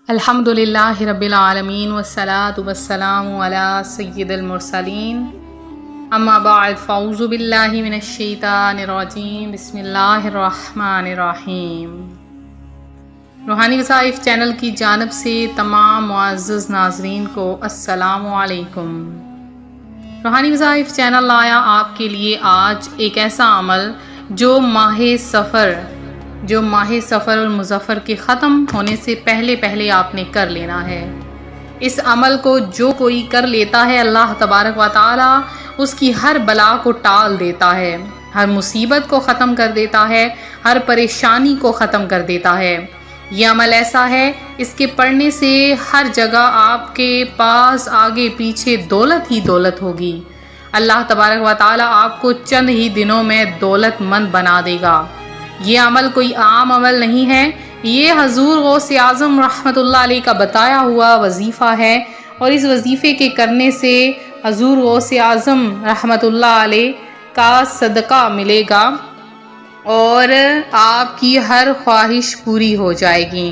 الحمدللہ رب العالمین والصلاة والسلام علی سید المرسلین اما بعد فاعوذ باللہ من الشیطان الرجیم بسم اللہ الرحمن الرحیم۔ روحانی وظائف چینل کی جانب سے تمام معزز ناظرین کو السلام علیکم۔ روحانی وظائف چینل لایا آپ کے لیے آج ایک ایسا عمل جو ماہ سفر المظفر کے ختم ہونے سے پہلے آپ نے کر لینا ہے۔ اس عمل کو جو کوئی کر لیتا ہے اللہ تبارک و تعالی اس کی ہر بلا کو ٹال دیتا ہے، ہر مصیبت کو ختم کر دیتا ہے، ہر پریشانی کو ختم کر دیتا ہے۔ یہ عمل ایسا ہے اس کے پڑھنے سے ہر جگہ آپ کے پاس آگے پیچھے دولت ہی دولت ہوگی۔ اللہ تبارک و تعالی آپ کو چند ہی دنوں میں دولت مند بنا دے گا۔ یہ عمل کوئی عام عمل نہیں ہے، یہ حضور غوث اعظم رحمۃ اللہ علیہ کا بتایا ہوا وظیفہ ہے، اور اس وظیفے کے کرنے سے حضور غوث اعظم رحمۃ اللہ علیہ کا صدقہ ملے گا اور آپ کی ہر خواہش پوری ہو جائے گی۔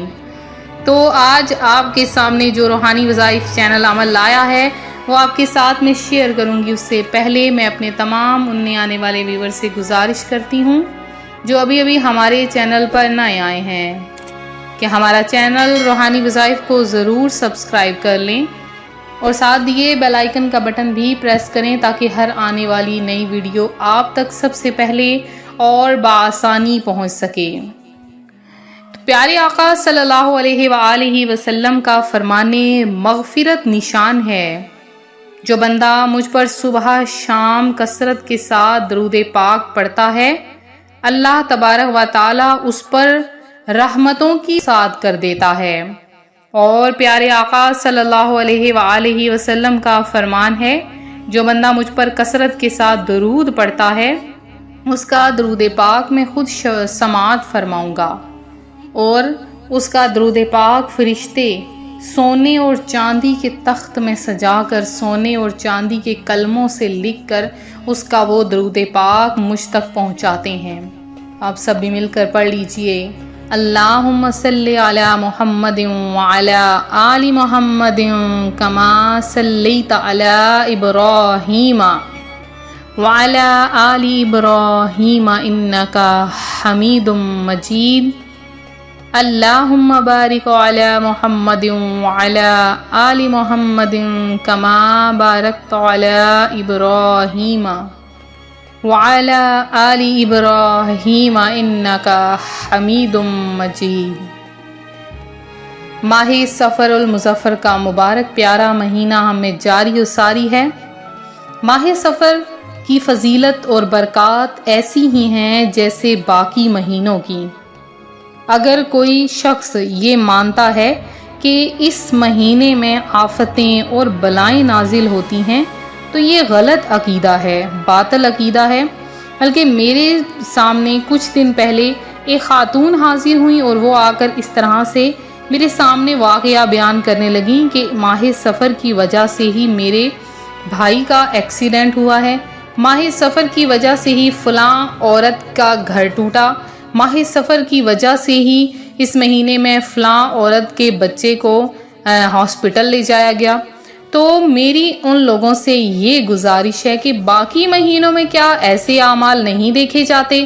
تو آج آپ کے سامنے جو روحانی وظائف چینل عمل لایا ہے وہ آپ کے ساتھ میں شیئر کروں گی۔ اس سے پہلے میں اپنے تمام اننے آنے والے ویور سے گزارش کرتی ہوں جو ابھی ہمارے چینل پر نئے آئے ہیں کہ ہمارا چینل روحانی وظائف کو ضرور سبسکرائب کر لیں اور ساتھ دیے بیل آئیکن کا بٹن بھی پریس کریں تاکہ ہر آنے والی نئی ویڈیو آپ تک سب سے پہلے اور بآسانی پہنچ سکے۔ پیارے آقا صلی اللہ علیہ وآلہ وسلم کا فرمان مغفرت نشان ہے، جو بندہ مجھ پر صبح شام کثرت کے ساتھ درود پاک پڑھتا ہے اللہ تبارک و تعالی اس پر رحمتوں کی ساتھ کر دیتا ہے۔ اور پیارے آقا صلی اللہ علیہ وآلہ وسلم کا فرمان ہے، جو بندہ مجھ پر کثرت کے ساتھ درود پڑھتا ہے اس کا درود پاک میں خود سماعت فرماؤں گا، اور اس کا درود پاک فرشتے سونے اور چاندی کے تخت میں سجا کر صونے اور چاندی کے کلموں سے لکھ کر اس کا وہ درود پاک مجھ تک پہنچاتے ہیں۔ آپ سب بھی مل کر پڑھ لیجئے۔ اللہم صلی علی محمد وعلی آل محمد کما صلیت علی ابراہیم وعلی آل ابراہیم انکا حمید مجید۔ اللہم بارک علی محمد وعلی آل محمد کما بارکت علی ابراہیم وعلی آل ابراہیم انکا حمید مجید۔ ماہ سفر المظفر کا مبارک پیارا مہینہ ہمیں جاری و ساری ہے۔ ماہ سفر کی فضیلت اور برکات ایسی ہی ہیں جیسے باقی مہینوں کی۔ اگر کوئی شخص یہ مانتا ہے کہ اس مہینے میں آفتیں اور بلائیں نازل ہوتی ہیں تو یہ غلط عقیدہ ہے، باطل عقیدہ ہے۔ بلکہ میرے سامنے کچھ دن پہلے ایک خاتون حاضر ہوئی اور وہ آ کر اس طرح سے میرے سامنے واقعہ بیان کرنے لگیں کہ ماہ سفر کی وجہ سے ہی میرے بھائی کا ایکسیڈنٹ ہوا ہے، ماہ سفر کی وجہ سے ہی فلاں عورت کا گھر ٹوٹا، ماہ سفر کی وجہ سے ہی اس مہینے میں فلاں عورت کے بچے کو ہاسپٹل لے جایا گیا۔ تو میری ان لوگوں سے یہ گزارش ہے کہ باقی مہینوں میں کیا ایسے اعمال نہیں دیکھے جاتے؟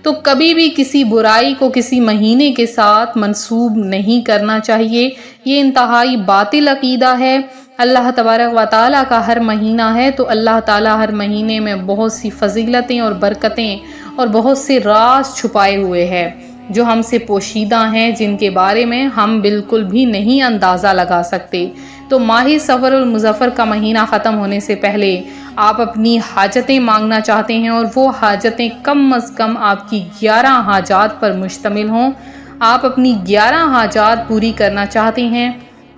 تو کبھی بھی کسی برائی کو کسی مہینے کے ساتھ منسوب نہیں کرنا چاہیے، یہ انتہائی باطل عقیدہ ہے۔ اللہ تبارک و تعالیٰ کا ہر مہینہ ہے تو اللہ تعالیٰ ہر مہینے میں بہت سی فضیلتیں اور برکتیں اور بہت سے راز چھپائے ہوئے ہیں جو ہم سے پوشیدہ ہیں، جن کے بارے میں ہم بالکل بھی نہیں اندازہ لگا سکتے۔ تو ماہ سفر المظفر کا مہینہ ختم ہونے سے پہلے آپ اپنی حاجتیں مانگنا چاہتے ہیں اور وہ حاجتیں کم از کم آپ کی 11 حاجات پر مشتمل ہوں۔ آپ اپنی 11 حاجات پوری کرنا چاہتے ہیں،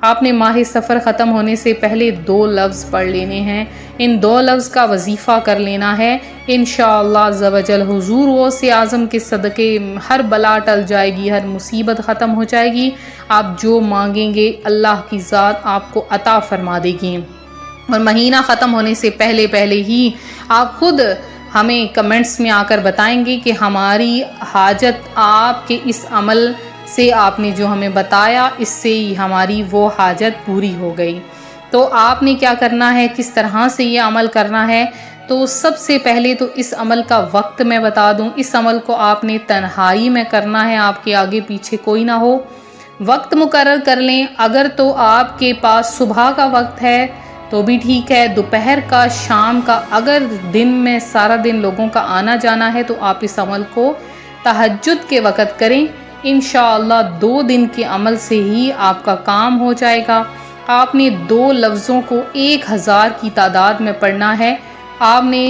آپ نے ماہ سفر ختم ہونے سے پہلے 2 لفظ پڑھ لینے ہیں، ان 2 لفظ کا وظیفہ کر لینا ہے۔ انشاءاللہ عز و جل حضور غوث اعظم کے صدقے ہر بلا ٹل جائے گی، ہر مصیبت ختم ہو جائے گی، آپ جو مانگیں گے اللہ کی ذات آپ کو عطا فرما دے گی۔ اور مہینہ ختم ہونے سے پہلے ہی آپ خود ہمیں کمنٹس میں آ کر بتائیں گے کہ ہماری حاجت آپ کے اس عمل سے آپ نے جو ہمیں بتایا اس سے ہی ہماری وہ حاجت پوری ہو گئی۔ تو آپ نے کیا کرنا ہے، کس طرح سے یہ عمل کرنا ہے؟ تو سب سے پہلے تو اس عمل کا وقت میں بتا دوں۔ اس عمل کو آپ نے تنہائی میں کرنا ہے، آپ کے آگے پیچھے کوئی نہ ہو۔ وقت مقرر کر لیں، اگر تو آپ کے پاس صبح کا وقت ہے تو بھی ٹھیک ہے، دوپہر کا، شام کا، اگر دن میں سارا دن لوگوں کا آنا جانا ہے تو آپ اس عمل کو تہجد کے وقت کریں۔ انشاءاللہ 2 دن کے عمل سے ہی آپ کا کام ہو جائے گا۔ آپ نے 2 لفظوں کو 1000 کی تعداد میں پڑھنا ہے۔ آپ نے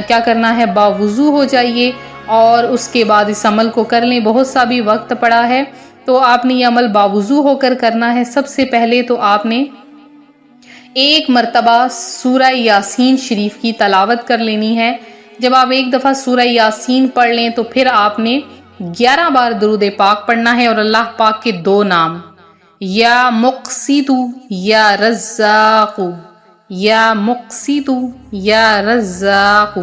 کیا کرنا ہے، باوضو ہو جائیے اور اس کے بعد اس عمل کو کر لیں۔ بہت سا بھی وقت پڑا ہے تو آپ نے یہ عمل باوضو ہو کر کرنا ہے۔ سب سے پہلے تو آپ نے 1 مرتبہ سورہ یاسین شریف کی تلاوت کر لینی ہے۔ جب آپ 1 دفعہ سورہ یاسین پڑھ لیں تو پھر آپ نے 11 بار درود پاک پڑھنا ہے اور اللہ پاک کے 2 نام، یا مقسط یا رزاق، یا مقسط یا رزاق،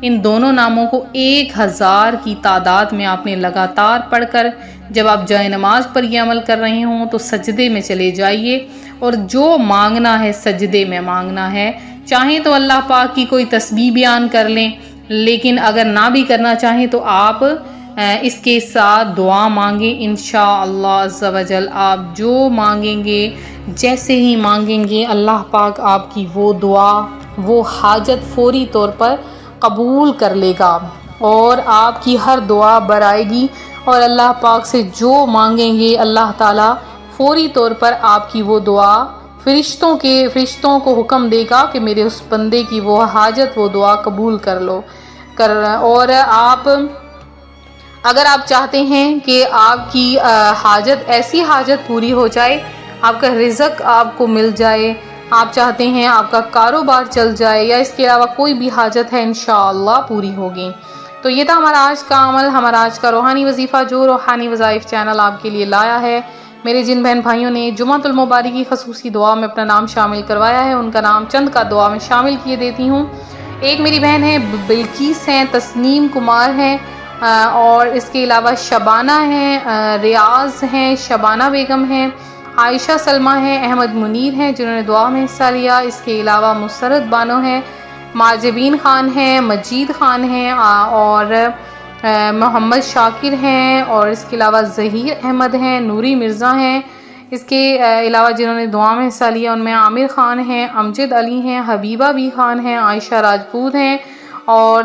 ان دونوں ناموں کو 1000 کی تعداد میں آپ نے لگاتار پڑھ کر جب آپ جائے نماز پر یہ عمل کر رہے ہوں تو سجدے میں چلے جائیے اور جو مانگنا ہے سجدے میں مانگنا ہے۔ چاہیں تو اللہ پاک کی کوئی تسبیح بیان کر لیں، لیکن اگر نہ بھی کرنا چاہیں تو آپ اس کے ساتھ دعا مانگیں۔ انشاءاللہ عز و جل آپ جو مانگیں گے، جیسے ہی مانگیں گے، اللہ پاک آپ کی وہ دعا، وہ حاجت فوری طور پر قبول کر لے گا اور آپ کی ہر دعا برائے گی، اور اللہ پاک سے جو مانگیں گے اللہ تعالیٰ فوری طور پر آپ کی وہ دعا فرشتوں کو حکم دے گا کہ میرے اس بندے کی وہ حاجت، وہ دعا قبول کر لو۔ اور اگر آپ چاہتے ہیں کہ آپ کی حاجت، ایسی حاجت پوری ہو جائے، آپ کا رزق آپ کو مل جائے، آپ چاہتے ہیں آپ کا کاروبار چل جائے، یا اس کے علاوہ کوئی بھی حاجت ہے، انشاءاللہ پوری ہوگی۔ تو یہ تھا ہمارا آج کا عمل، ہمارا آج کا روحانی وظیفہ جو روحانی وظائف چینل آپ کے لیے لایا ہے۔ میرے جن بہن بھائیوں نے جمعۃ المبارک کی خصوصی دعا میں اپنا نام شامل کروایا ہے، ان کا نام چند کا دعا میں شامل کیے دیتی ہوں۔ ایک میری بہن ہے بلقیس ہیں، تسنیم کمار ہیں، اور اس کے علاوہ شبانہ ہیں، ریاض ہیں، شبانہ بیگم ہیں، عائشہ سلمہ ہیں، احمد منیر ہیں جنہوں نے دعا میں حصہ لیا۔ اس کے علاوہ مسرت بانو ہیں، معجبین خان ہیں، مجید خان ہیں، اور محمد شاکر ہیں، اور اس کے علاوہ ظہیر احمد ہیں، نوری مرزا ہیں۔ اس کے علاوہ جنہوں نے دعا میں حصہ لیا ان میں عامر خان ہیں، امجد علی ہیں، حبیبہ بی خان ہیں، عائشہ راجپوت ہیں، اور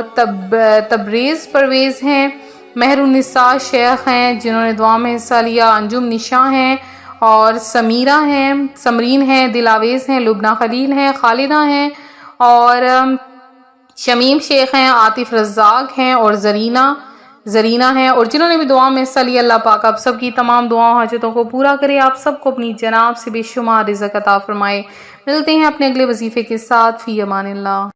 تبریز پرویز ہیں، مہر النساء شیخ ہیں جنہوں نے دعا میں حصہ لیا، انجم نشاں ہیں، اور سمیرہ ہیں، سمرین ہیں، دلاویز ہیں، لبنہ خلیل ہیں، خالدہ ہیں، اور شمیم شیخ ہیں، عاطف رزاق ہیں، اور زرینہ ہیں، اور جنہوں نے بھی دعا میں حصہ لیا، اللہ پاک آپ سب کی تمام دعاؤں حاجتوں کو پورا کرے، آپ سب کو اپنی جناب سے بے شمار رزق عطا فرمائے۔ ملتے ہیں اپنے اگلے وظیفے کے ساتھ، فی امان اللہ۔